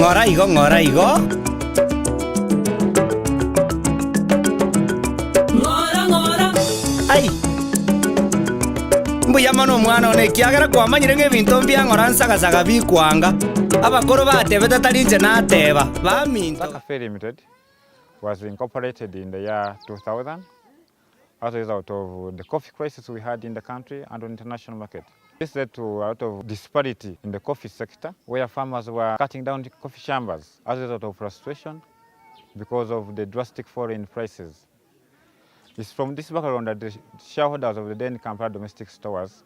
ng'ora igo. Ai. Mbuya mono mwana one kiagera kwamanyire ng'ebinto mbia ng'ora nsagasaga bikwanga. Abakoro batebete tarinje nateba. Baminto. Stack Cafe Limited was incorporated in the year 2000 as a result of the coffee crisis we had in the country and on the international market. This led to a lot of disparity in the coffee sector, where farmers were cutting down coffee chambers as a result of frustration because of the drastic fall in prices. It's from this background that the shareholders of the then Kampala domestic stores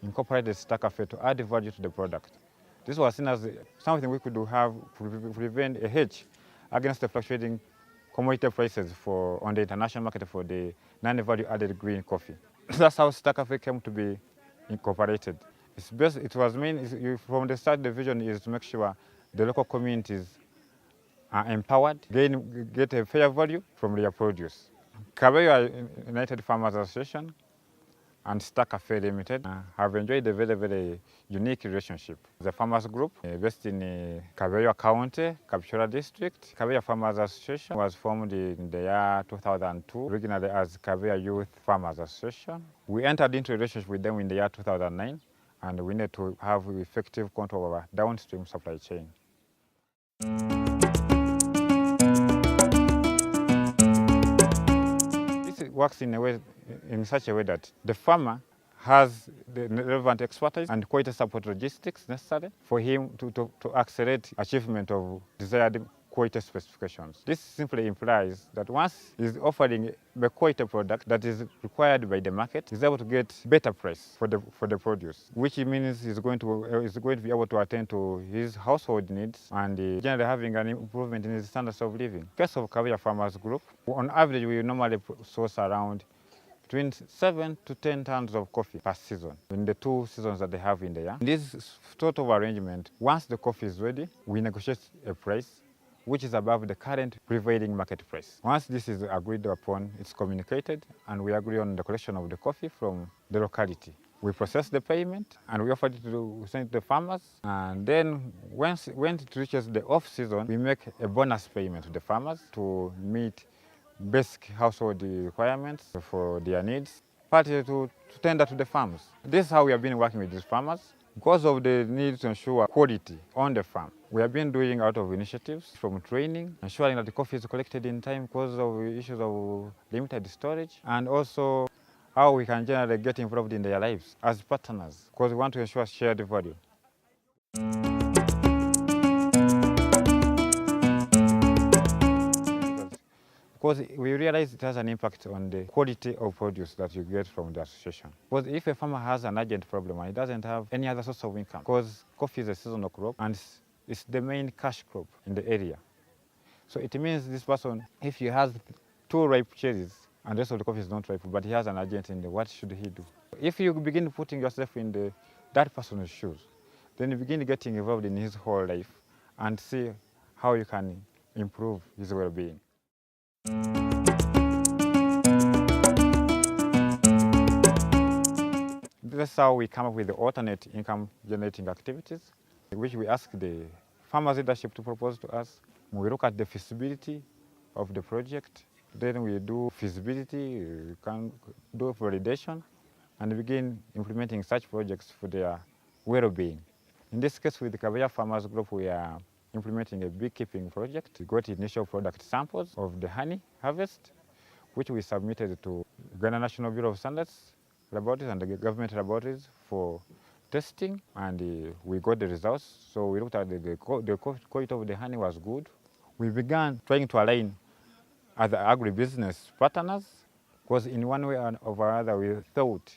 incorporated Stack Cafe to add value to the product. This was seen as something we could have to prevent a hedge against the fluctuating commodity prices on the international market for the non-value-added green coffee. That's how Stack Cafe came to be incorporated. From the start, the vision is to make sure the local communities are empowered, get a fair value from their produce. Kabeyo United Farmers Association and Stack Cafe Limited have enjoyed a very, very unique relationship. The farmers group based in Kabeyo County, Kapchora District. Kabeyo Farmers Association was formed in the year 2002, originally as Kabeyo Youth Farmers Association. We entered into a relationship with them in the year 2009, and we need to have effective control over downstream supply chain. This works in such a way that the farmer has the relevant expertise and quality support logistics necessary for him to accelerate achievement of desired quality specifications. This simply implies that once he's offering the quality product that is required by the market, he's able to get better price for the produce, which means he's going to be able to attend to his household needs and generally having an improvement in his standards of living. In case of Kabeyo Farmers Group, on average we normally source around between 7 to 10 tons of coffee per season in the 2 seasons that they have in the year. In this sort of arrangement, once the coffee is ready, we negotiate a price which is above the current prevailing market price. Once this is agreed upon, it's communicated, and we agree on the collection of the coffee from the locality. We process the payment, and we offer it to send to the farmers. And then when it reaches the off-season, we make a bonus payment to the farmers to meet basic household requirements for their needs, partly to tender to the farms. This is how we have been working with these farmers. Because of the need to ensure quality on the farm, we have been doing a lot of initiatives from training, ensuring that the coffee is collected in time because of issues of limited storage, and also how we can generally get involved in their lives as partners, because we want to ensure shared value. Because we realize it has an impact on the quality of produce that you get from the association. Because if a farmer has an urgent problem and he doesn't have any other source of income, because coffee is a seasonal crop and it's the main cash crop in the area. So it means this person, if he has 2 ripe cherries and the rest of the coffee is not ripe, but he has an urgent need, what should he do? If you begin putting yourself in that person's shoes, then you begin getting involved in his whole life and see how you can improve his well-being. That's how we come up with the alternate income generating activities, which we ask the farmers leadership to propose to us. We look at the feasibility of the project, then we do feasibility, we can do validation, and begin implementing such projects for their well-being. In this case, with the Kabeyo Farmers Group, we are implementing a beekeeping project. We got initial product samples of the honey harvest, which we submitted to Ghana National Bureau of Standards laboratories and the government laboratories for testing, and we got the results. So we looked at the quality of the honey was good. We began trying to align other agribusiness partners, because in one way or other we thought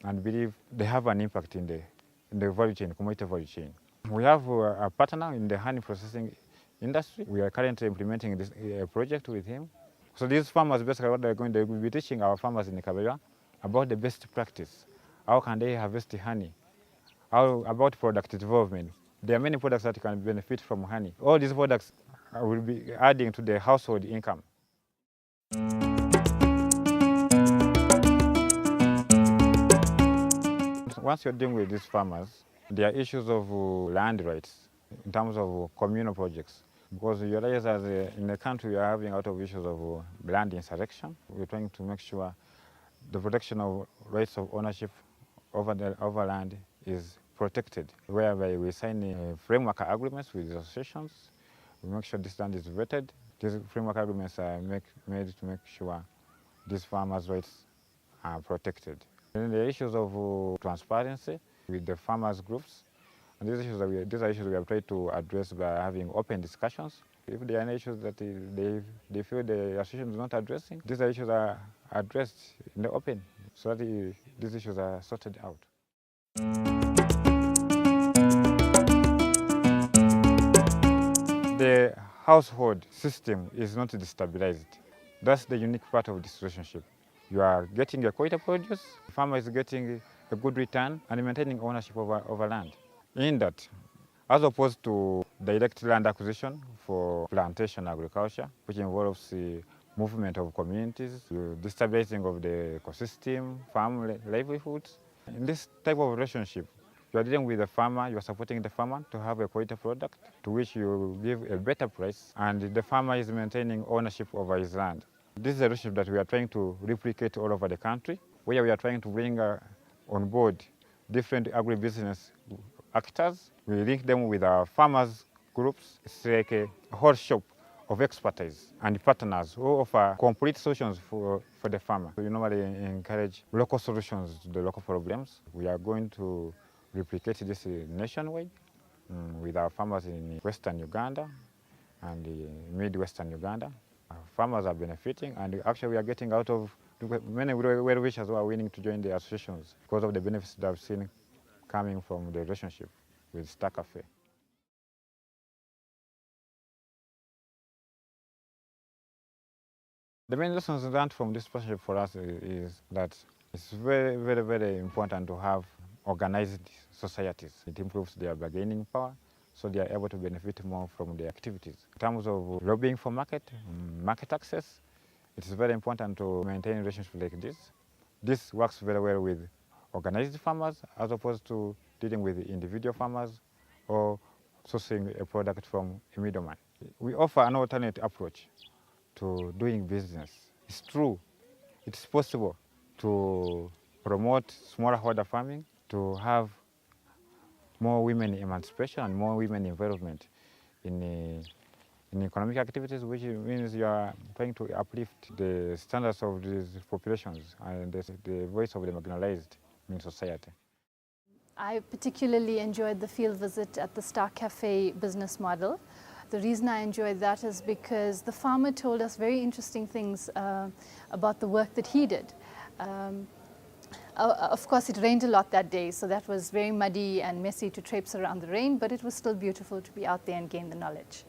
and believe they have an impact in the value chain, commodity value chain. We have a partner in the honey processing industry. We are currently implementing this project with him. So these farmers, basically what they will be teaching our farmers in Kabeyo about the best practice. How can they harvest honey? How about product development? There are many products that can benefit from honey. All these products will be adding to the household income. Once you're dealing with these farmers, there are issues of land rights. in terms of communal projects. Because you realize that in the country we are having a lot of issues of land insurrection. We're trying to make sure the protection of rights of ownership over land is protected, whereby we sign framework agreements with the associations. We make sure this land is vetted. These framework agreements are made to make sure these farmers' rights are protected. And the issues of transparency with the farmers' groups, and these are issues we have tried to address by having open discussions. If there are any issues that they feel the association is not addressing, these issues are addressed in the open so that these issues are sorted out. The household system is not destabilized. That's the unique part of this relationship. You are getting a quality produce, the farmer is getting a good return and maintaining ownership over land. In that, as opposed to direct land acquisition for plantation agriculture, which involves the movement of communities, the destabilizing of the ecosystem, farm livelihoods. In this type of relationship, you are dealing with the farmer, you are supporting the farmer to have a quality product to which you give a better price, and the farmer is maintaining ownership over his land. This is a relationship that we are trying to replicate all over the country, where we are trying to bring on board different agribusiness actors. We link them with our farmers groups. It's like a whole shop of expertise and partners who offer complete solutions for the farmer. We normally encourage local solutions to the local problems. We are going to replicate this nationwide with our farmers in Western Uganda and Midwestern Uganda. Our farmers are benefiting, and actually we are getting out of many well-wishers who are willing to join the associations because of the benefits that I've seen coming from the relationship with Star Cafe. The main lessons learned from this partnership for us is that it's very, very, very important to have organized societies. It improves their bargaining power, so they are able to benefit more from the activities. In terms of lobbying for market access, it is very important to maintain relationships like this. This works very well with organized farmers as opposed to dealing with individual farmers or sourcing a product from a middleman. We offer an alternate approach to doing business. It's true, it's possible to promote smallholder farming, to have more women emancipation and more women involvement in economic activities, which means you are trying to uplift the standards of these populations and the voice of the marginalized in society. I particularly enjoyed the field visit at the Star Cafe business model. The reason I enjoyed that is because the farmer told us very interesting things about the work that he did. Of course, it rained a lot that day, so that was very muddy and messy to traipse around the rain, but it was still beautiful to be out there and gain the knowledge.